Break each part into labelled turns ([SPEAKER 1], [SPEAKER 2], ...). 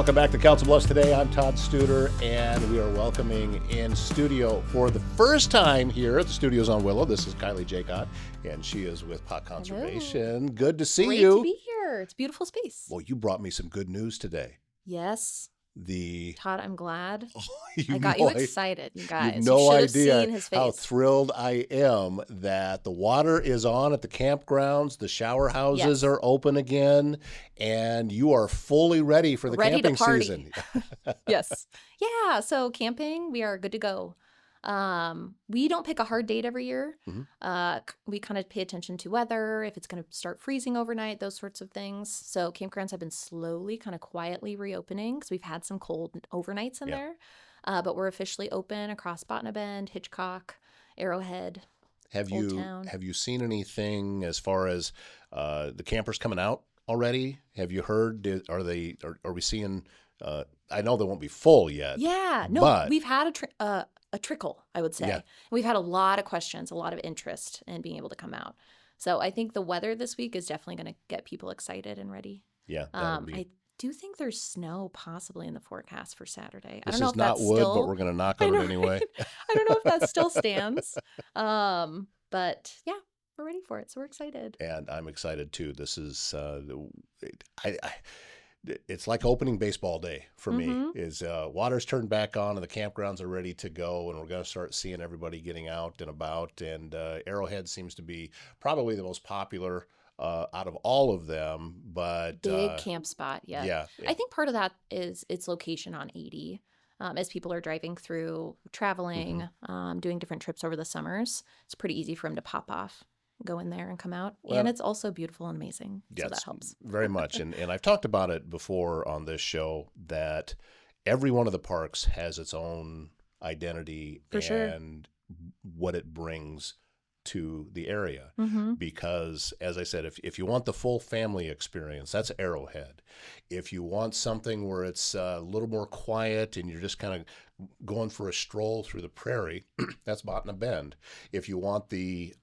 [SPEAKER 1] Welcome back to Council Bluffs Today. I'm Todd Studer, and we are welcoming in studio for the first time here at the studios on Willow. This is Kylie Jacott, and she is with Pot Conservation. Hello. Good to see
[SPEAKER 2] Great
[SPEAKER 1] you.
[SPEAKER 2] To be here. It's a beautiful space.
[SPEAKER 1] Well, you brought me some good news today.
[SPEAKER 2] Yes. Todd, I'm glad.
[SPEAKER 1] Oh,
[SPEAKER 2] I got you excited, you guys.
[SPEAKER 1] You have no idea
[SPEAKER 2] seen his face.
[SPEAKER 1] how thrilled I am that the water is on at the campgrounds. The shower houses are open again, and you are fully ready for the camping season.
[SPEAKER 2] Yes. Yeah. So camping, we are good to go. We don't pick a hard date every year. Mm-hmm. We kind of pay attention to weather, if it's going to start freezing overnight, those sorts of things. So campgrounds have been slowly, kind of quietly reopening because we've had some cold overnights in there. But we're officially open across Pottawattamie Bend, Hitchcock, Arrowhead.
[SPEAKER 1] Have you seen anything as far as the campers coming out already? Have you heard? Are we seeing? I know they won't be full yet.
[SPEAKER 2] Yeah, no, but we've had a trickle, I would say. Yeah. We've had a lot of questions, a lot of interest in being able to come out. So I think the weather this week is definitely going to get people excited and ready.
[SPEAKER 1] Yeah.
[SPEAKER 2] I do think there's snow possibly in the forecast for Saturday.
[SPEAKER 1] I don't know if that's wood, but we're going to knock on it anyway.
[SPEAKER 2] Right? I don't know if that still stands. But yeah, we're ready for it. So we're excited.
[SPEAKER 1] And I'm excited too. This is, it's like opening baseball day for me. Is water's turned back on and the campgrounds are ready to go, and we're going to start seeing everybody getting out and about. And Arrowhead seems to be probably the most popular out of all of them. But
[SPEAKER 2] big camp spot, yeah. I think part of that is its location on 80. As people are driving through, traveling, doing different trips over the summers, it's pretty easy for them to pop off, go in there and come out. Well, and it's also beautiful and amazing.
[SPEAKER 1] Yes,
[SPEAKER 2] so that helps.
[SPEAKER 1] Very much. And I've talked about it before on this show that every one of the parks has its own identity and what it brings to the area. Because, as I said, if you want the full family experience, that's Arrowhead. If you want something where it's a little more quiet and you're just kind of going for a stroll through the prairie, that's Pottawattamie Bend. If you want the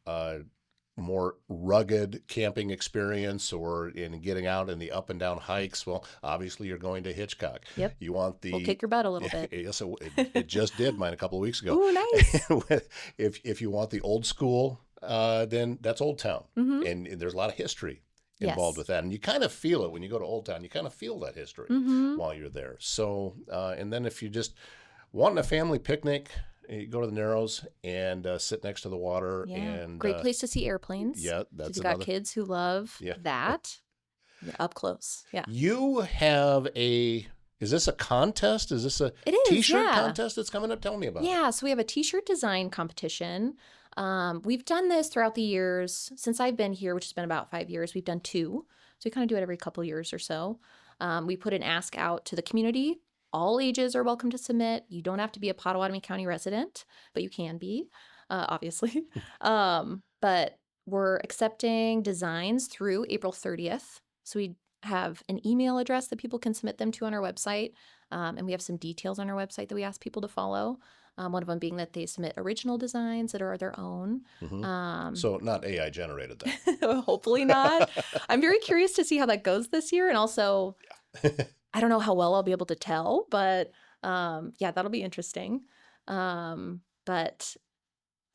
[SPEAKER 1] more rugged camping experience or in getting out in the up and down hikes, well, obviously you're going to Hitchcock.
[SPEAKER 2] Yep.
[SPEAKER 1] You want the...
[SPEAKER 2] We'll kick your butt a little bit.
[SPEAKER 1] Yes, it just did mine a couple of weeks ago.
[SPEAKER 2] Ooh, nice.
[SPEAKER 1] If you want the old school, then that's Old Town. And there's a lot of history involved with that. And you kind of feel it when you go to Old Town. You kind of feel that history while you're there. So, and then if you just want a family picnic, you go to the Narrows and sit next to the water.
[SPEAKER 2] Yeah.
[SPEAKER 1] And
[SPEAKER 2] great place to see airplanes.
[SPEAKER 1] Yeah, that's
[SPEAKER 2] you've got kids who love that. Up close. Yeah.
[SPEAKER 1] You have is this a contest? Is this a t-shirt contest that's coming up? Tell me about it.
[SPEAKER 2] Yeah, so we have a t-shirt design competition. We've done this throughout the years. Since I've been here, which has been about 5 years, we've done 2. So we kind of do it every couple of years or so. We put an ask out to the community. All ages are welcome to submit. You don't have to be a Pottawattamie County resident, but you can be, obviously. But we're accepting designs through April 30th. So we have an email address that people can submit them to on our website. And we have some details on our website that we ask people to follow. One of them being that they submit original designs that are their own.
[SPEAKER 1] So not AI generated then?
[SPEAKER 2] Hopefully not. I'm very curious to see how that goes this year. And also... I don't know how well I'll be able to tell, but that'll be interesting. But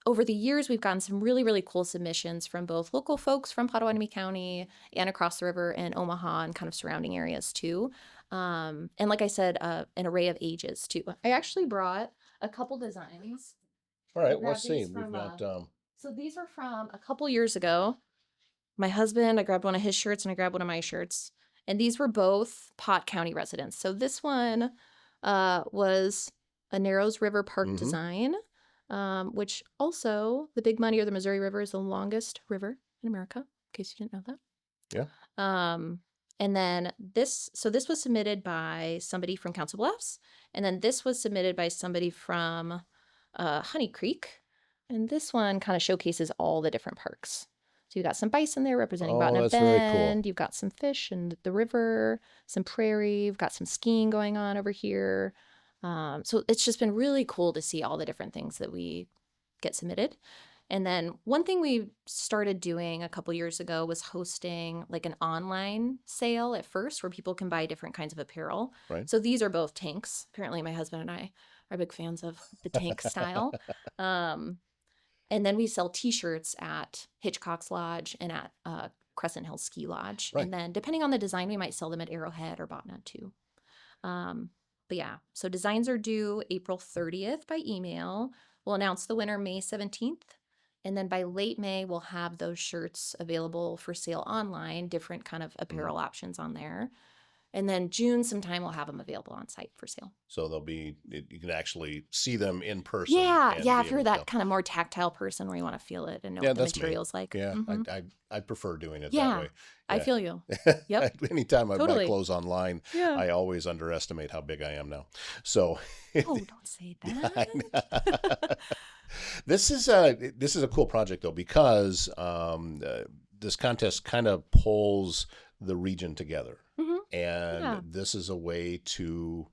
[SPEAKER 2] over the years, we've gotten some really, really cool submissions from both local folks from Pottawattamie County and across the river in Omaha and kind of surrounding areas too. And like I said, an array of ages too. I actually brought a couple designs.
[SPEAKER 1] All right, let's see. We've got.
[SPEAKER 2] So these are from a couple years ago. My husband, I grabbed one of his shirts and I grabbed one of my shirts. And these were both Pot County residents. So this one was a Narrows River Park design, which also the Big Muddy or the Missouri River is the longest river in America, in case you didn't know that.
[SPEAKER 1] Yeah.
[SPEAKER 2] And then this was submitted by somebody from Council Bluffs. And then this was submitted by somebody from Honey Creek. And this one kind of showcases all the different parks. So you've got some bison there representing Pottawattamie Bend. Cool. You've got some fish in the river, some prairie. You've got some skiing going on over here. So it's just been really cool to see all the different things that we get submitted. And then one thing we started doing a couple years ago was hosting like an online sale at first where people can buy different kinds of apparel.
[SPEAKER 1] Right.
[SPEAKER 2] So these are both tanks. Apparently, my husband and I are big fans of the tank style. Um, and then we sell T-shirts at Hitchcock's Lodge and at Crescent Hill Ski Lodge.
[SPEAKER 1] Right.
[SPEAKER 2] And then depending on the design, we might sell them at Arrowhead or Botna too. But yeah, so designs are due April 30th by email. We'll announce the winner May 17th. And then by late May, we'll have those shirts available for sale online, different kind of apparel options on there. And then June sometime we'll have them available on site for sale.
[SPEAKER 1] So you can actually see them in person.
[SPEAKER 2] Yeah,
[SPEAKER 1] and
[SPEAKER 2] yeah.
[SPEAKER 1] be
[SPEAKER 2] If you're
[SPEAKER 1] able to
[SPEAKER 2] that kind of more tactile person where you want to feel it and know
[SPEAKER 1] Yeah,
[SPEAKER 2] what the
[SPEAKER 1] that's me.
[SPEAKER 2] material's like.
[SPEAKER 1] Yeah,
[SPEAKER 2] Mhm.
[SPEAKER 1] I prefer doing it that
[SPEAKER 2] Yeah,
[SPEAKER 1] way.
[SPEAKER 2] I
[SPEAKER 1] Yeah.
[SPEAKER 2] feel you. Yep,
[SPEAKER 1] Anytime I buy
[SPEAKER 2] totally.
[SPEAKER 1] clothes online,
[SPEAKER 2] Yeah.
[SPEAKER 1] I always underestimate how big I am now. So
[SPEAKER 2] Oh, don't say
[SPEAKER 1] I
[SPEAKER 2] that.
[SPEAKER 1] know. This is a cool project though, because this contest kind of pulls the region together,
[SPEAKER 2] Mhm.
[SPEAKER 1] and
[SPEAKER 2] Yeah.
[SPEAKER 1] this is a way to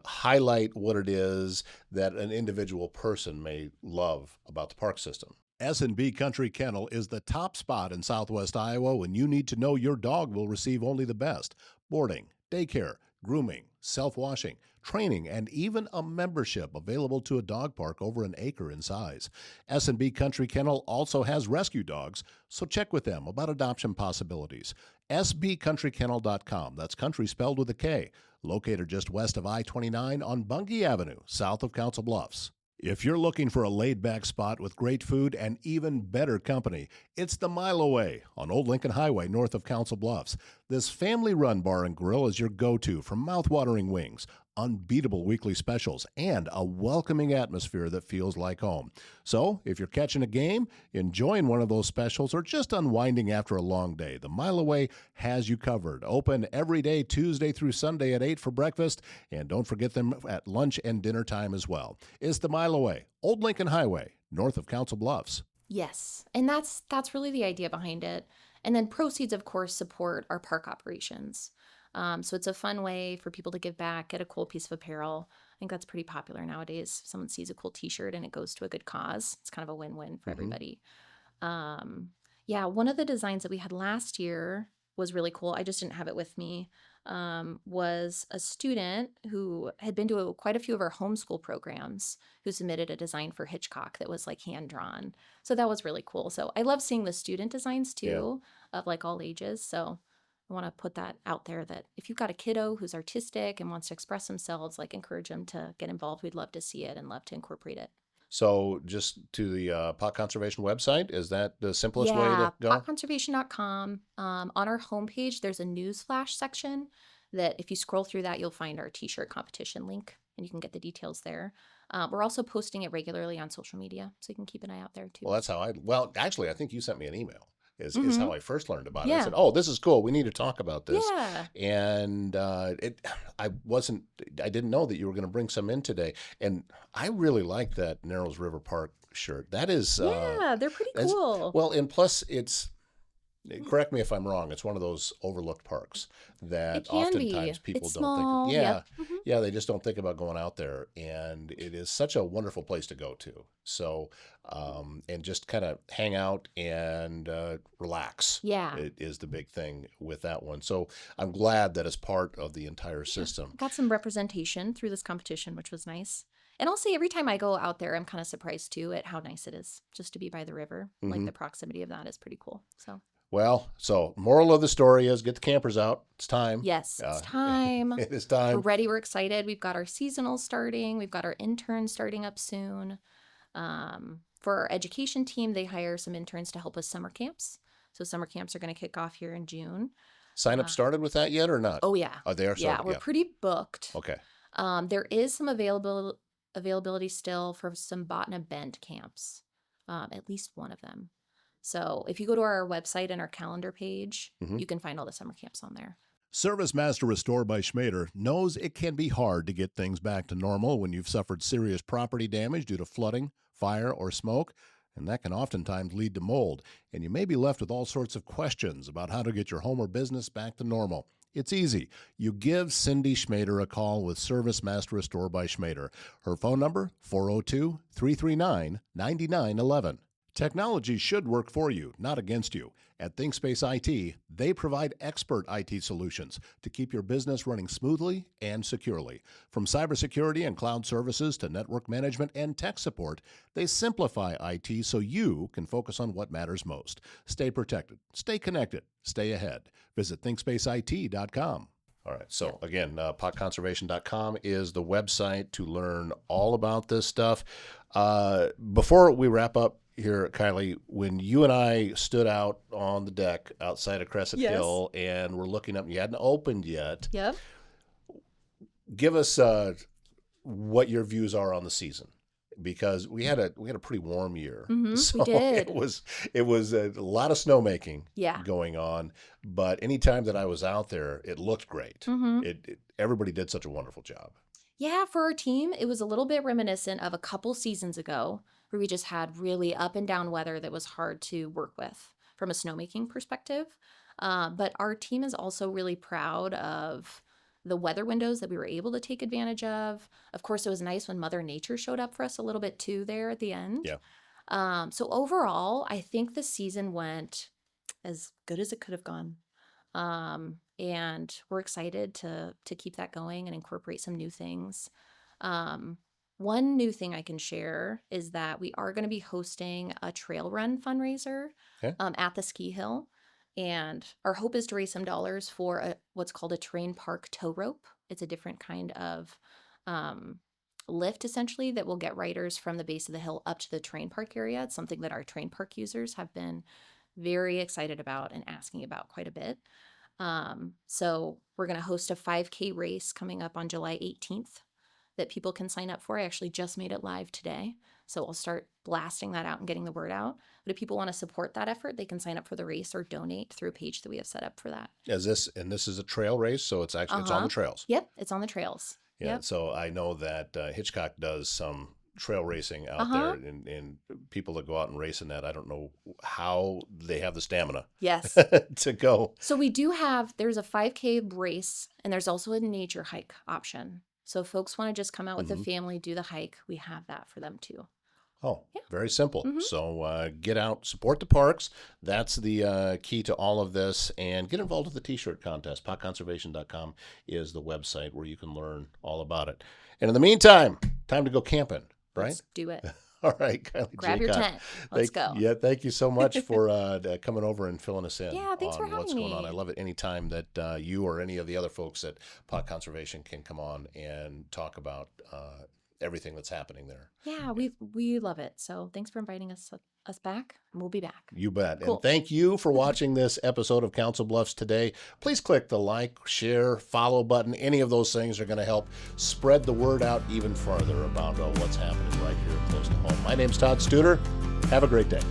[SPEAKER 1] highlight what it is that an individual person may love about the park system. S&B Country Kennel is the top spot in Southwest Iowa when you need to know your dog will receive only the best: boarding, daycare, grooming, self-washing, training, and even a membership available to a dog park over an acre in size. S&B Country Kennel also has rescue dogs, so check with them about adoption possibilities. sbcountrykennel.com. That's country spelled with a K. Located just west of I-29 on Bungie Avenue, south of Council Bluffs. If you're looking for a laid-back spot with great food and even better company, it's the Mile Away on Old Lincoln Highway north of Council Bluffs. This family-run bar and grill is your go-to for mouth-watering wings, unbeatable weekly specials, and a welcoming atmosphere that feels like home. So, if you're catching a game, enjoying one of those specials, or just unwinding after a long day, the Mile Away has you covered. Open every day, Tuesday through Sunday at 8 for breakfast, and don't forget them at lunch and dinner time as well. It's the Mile Away, Old Lincoln Highway, north of Council Bluffs.
[SPEAKER 2] Yes, and that's really the idea behind it. And then proceeds, of course, support our park operations. So it's a fun way for people to give back, get a cool piece of apparel. I think that's pretty popular nowadays. If someone sees a cool T-shirt and it goes to a good cause, it's kind of a win-win for everybody. Yeah, one of the designs that we had last year was really cool. I just didn't have it with me. Was a student who had been to quite a few of our homeschool programs who submitted a design for Hitchcock that was like hand drawn. So that was really cool. So I love seeing the student designs too, of like all ages. So I want to put that out there that if you've got a kiddo who's artistic and wants to express themselves, like encourage them to get involved. We'd love to see it and love to incorporate it.
[SPEAKER 1] So just to the Pot Conservation website, is that the simplest way
[SPEAKER 2] Yeah,
[SPEAKER 1] to go?
[SPEAKER 2] potconservation.com. On our homepage, there's a newsflash section that if you scroll through that, you'll find our t-shirt competition link and you can get the details there. We're also posting it regularly on social media, so you can keep an eye out there too.
[SPEAKER 1] Well, that's how actually, I think you sent me an email. Is
[SPEAKER 2] Mhm.
[SPEAKER 1] how I first learned about it. I
[SPEAKER 2] Yeah.
[SPEAKER 1] said, "Oh, this is cool. We need to talk about this."
[SPEAKER 2] Yeah.
[SPEAKER 1] And I didn't know that you were going to bring some in today. And I really like that Narrows River Park shirt. That is,
[SPEAKER 2] Yeah, they're pretty cool.
[SPEAKER 1] well, and plus correct me if I'm wrong, it's one of those overlooked parks that
[SPEAKER 2] It can be.
[SPEAKER 1] oftentimes people
[SPEAKER 2] It's
[SPEAKER 1] don't
[SPEAKER 2] small.
[SPEAKER 1] think.
[SPEAKER 2] Yep. Mhm.
[SPEAKER 1] Yeah, they just don't think about going out there, and it is such a wonderful place to go to. So, and just kind of hang out and relax.
[SPEAKER 2] Yeah.
[SPEAKER 1] It is the big thing with that one. So I'm glad that it's part of the entire system.
[SPEAKER 2] Got some representation through this competition, which was nice. And I'll say every time I go out there, I'm kind of surprised too at how nice it is just to be by the river. Like
[SPEAKER 1] Mhm.
[SPEAKER 2] the proximity of that is pretty cool. So
[SPEAKER 1] Well, so moral of the story is get the campers out. It's time.
[SPEAKER 2] yes,
[SPEAKER 1] Uh,
[SPEAKER 2] it's time.
[SPEAKER 1] It is
[SPEAKER 2] We're
[SPEAKER 1] time.
[SPEAKER 2] ready. We're excited. We've got our seasonal starting. We've got our interns starting up soon. For our education team, they hire some interns to help with summer camps. So summer camps are going to kick off here in June.
[SPEAKER 1] Sign up started with that yet or not?
[SPEAKER 2] Oh yeah.
[SPEAKER 1] Oh, they are
[SPEAKER 2] Yeah,
[SPEAKER 1] started.
[SPEAKER 2] we're
[SPEAKER 1] Yeah.
[SPEAKER 2] pretty booked.
[SPEAKER 1] Okay.
[SPEAKER 2] There is some availability still for some Botna Bend camps, at least one of them. So if you go to our website and our calendar page,
[SPEAKER 1] Mhm.
[SPEAKER 2] you can find all the summer camps on there.
[SPEAKER 3] Service Master Restore by Schmader knows it can be hard to get things back to normal when you've suffered serious property damage due to flooding, fire, or smoke, and that can oftentimes lead to mold, and you may be left with all sorts of questions about how to get your home or business back to normal. It's easy. You give Cindy Schmader a call with Service Master Restore by Schmader. Her phone number, 402-339-9911. Technology should work for you, not against you. At ThinkSpace IT, they provide expert IT solutions to keep your business running smoothly and securely. From cybersecurity and cloud services to network management and tech support, they simplify IT so you can focus on what matters most. Stay protected, stay connected, stay ahead. Visit ThinkSpaceIT.com.
[SPEAKER 1] All right. So again, pottconservation.com is the website to learn all about this stuff. Before we wrap up here, Kylie, when you and I stood out on the deck outside of Crescent Hill and we're looking up, and you hadn't opened yet.
[SPEAKER 2] Yep.
[SPEAKER 1] Give us what your views are on the season, because we had a pretty warm year. So
[SPEAKER 2] we did.
[SPEAKER 1] It was a lot of snowmaking
[SPEAKER 2] Yeah.
[SPEAKER 1] going on, but anytime that I was out there, it looked great. Everybody did such a wonderful job.
[SPEAKER 2] Yeah, for our team, it was a little bit reminiscent of a couple seasons ago where we just had really up and down weather that was hard to work with from a snowmaking perspective. But our team is also really proud of the weather windows that we were able to take advantage of. Of course, it was nice when Mother Nature showed up for us a little bit too there at the end.
[SPEAKER 1] Yeah.
[SPEAKER 2] So overall, I think the season went as good as it could have gone. And we're excited to keep that going and incorporate some new things. One new thing I can share is that we are going to be hosting a trail run fundraiser at the ski hill. And our hope is to raise some dollars for what's called a terrain park tow rope. It's a different kind of lift, essentially, that will get riders from the base of the hill up to the terrain park area. It's something that our terrain park users have been very excited about and asking about quite a bit. So we're going to host a 5K race coming up on July 18th that people can sign up for. I actually just made it live today. So I'll start blasting that out and getting the word out. But if people want to support that effort, they can sign up for the race or donate through a page that we have set up for that.
[SPEAKER 1] This is a trail race, so it's actually it's on the trails.
[SPEAKER 2] Yep, it's on the trails.
[SPEAKER 1] Yeah.
[SPEAKER 2] Yep.
[SPEAKER 1] So I know that Hitchcock does some trail racing out there, and people that go out and race in that, I don't know how they have the stamina.
[SPEAKER 2] Yes.
[SPEAKER 1] To go.
[SPEAKER 2] So there's a 5K race, and there's also a nature hike option. So if folks want to just come out with the family, do the hike, we have that for them too.
[SPEAKER 1] Oh, yeah. Very simple. So get out, support the parks. That's the key to all of this. And get involved with the T-shirt contest. Pottconservation.com is the website where you can learn all about it. And in the meantime, time to go camping, right?
[SPEAKER 2] Let's do it.
[SPEAKER 1] All right, Kylie
[SPEAKER 2] Grab your tent. Let's go.
[SPEAKER 1] Yeah, thank you so much for coming over and filling us in
[SPEAKER 2] thanks for
[SPEAKER 1] on
[SPEAKER 2] having
[SPEAKER 1] what's going on.
[SPEAKER 2] me.
[SPEAKER 1] I love it anytime that you or any of the other folks at Pot Conservation can come on and talk about everything that's happening there.
[SPEAKER 2] Yeah, we love it. So thanks for inviting us back, and we'll be back.
[SPEAKER 1] You bet.
[SPEAKER 2] Cool.
[SPEAKER 1] And thank you for watching this episode of Council Bluffs today. Please click the like, share, follow button. Any of those things are going to help spread the word out even further about what's happening right here close to home. My name's Todd Studer. Have a great day.